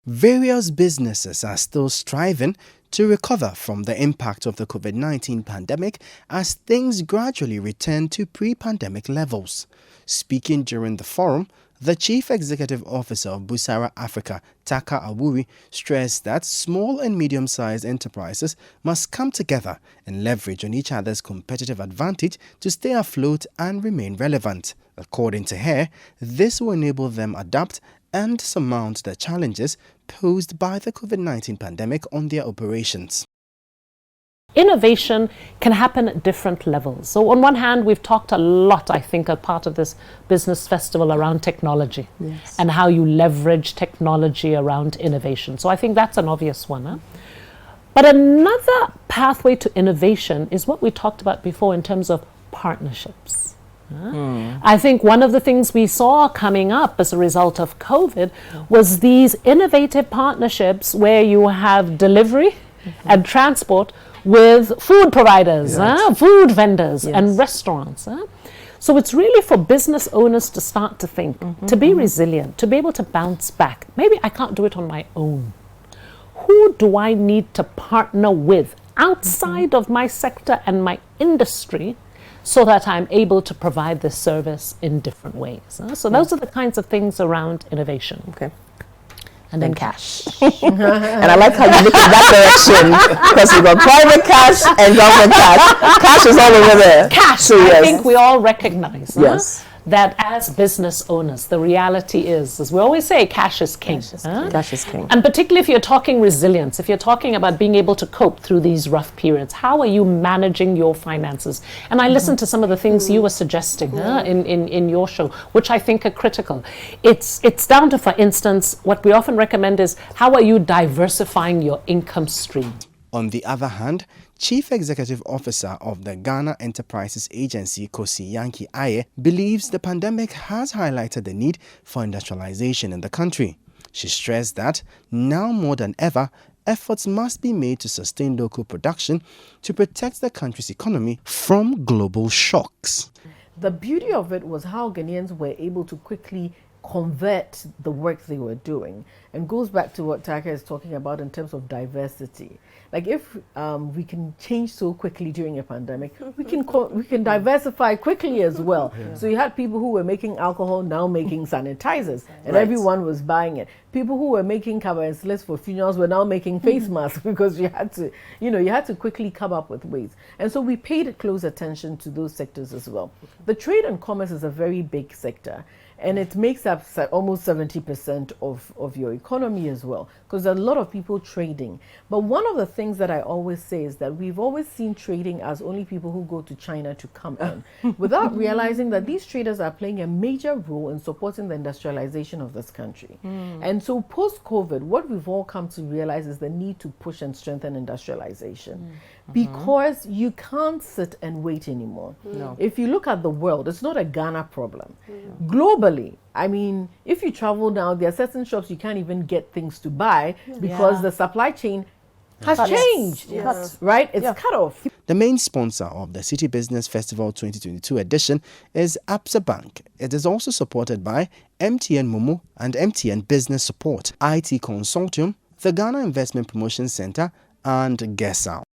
Various businesses are still striving to recover from the impact of the COVID-19 pandemic as things gradually return to pre-pandemic levels. Speaking during the forum, the Chief Executive Officer of Busara Africa, Taka Awuri, stressed that small and medium-sized enterprises must come together and leverage on each other's competitive advantage to stay afloat and remain relevant. According to her, this will enable them adapt and surmount the challenges posed by the COVID-19 pandemic on their operations. Innovation can happen at different levels. So on one hand, we've talked a lot, I think, as part of this business festival around technology and how you leverage technology around innovation. So I think that's an obvious one. Huh? But another pathway to innovation is what we talked about before in terms of partnerships. I think one of the things we saw coming up as a result of COVID was these innovative partnerships where you have delivery and transport with food providers, food vendors and restaurants. So it's really for business owners to start to think, to be resilient, to be able to bounce back. Maybe I can't do it on my own. Who do I need to partner with outside of my sector and my industry so that I'm able to provide this service in different ways? So those are the kinds of things around innovation. Okay. And then cash. And I like how you look in that direction, because you've got private cash and government cash. Cash is all over there. Cash, so, I think we all recognize yes. that as business owners, the reality is, as we always say, cash is king. Cash is king. And particularly if you're talking resilience, if you're talking about being able to cope through these rough periods, how are you managing your finances? And I listened to some of the things you were suggesting in your show, which I think are critical. It's down to, for instance, what we often recommend is, how are you diversifying your income stream? On the other hand, Chief Executive Officer of the Ghana Enterprises Agency, Kosi Yankee Aye, believes the pandemic has highlighted the need for industrialization in the country. She stressed that now more than ever, efforts must be made to sustain local production to protect the country's economy from global shocks. The beauty of it was how Ghanaians were able to quickly convert the work they were doing, and goes back to what Taka is talking about in terms of diversity. Like if we can change so quickly during a pandemic, we can diversify quickly as well. So you had people who were making alcohol now making sanitizers, and everyone was buying it. People who were making cover and slits for funerals were now making face masks because you had to, you had to quickly come up with ways. And so we paid close attention to those sectors as well. The trade and commerce is a very big sector, and it makes up almost 70% of your economy as well, because there are a lot of people trading. But one of the things that I always say is that we've always seen trading as only people who go to China to come in, without realizing that these traders are playing a major role in supporting the industrialization of this country. And so post-COVID, what we've all come to realize is the need to push and strengthen industrialization. Because you can't sit and wait anymore. If you look at the world, it's not a Ghana problem. Globally, I mean, if you travel now, there are certain shops you can't even get things to buy because the supply chain has changed, right? It's cut off. The main sponsor of the Citi Business Festival 2022 edition is Absa Bank. It is also supported by MTN Momo and MTN Business Support, IT Consortium, the Ghana Investment Promotion Center, and GESAL.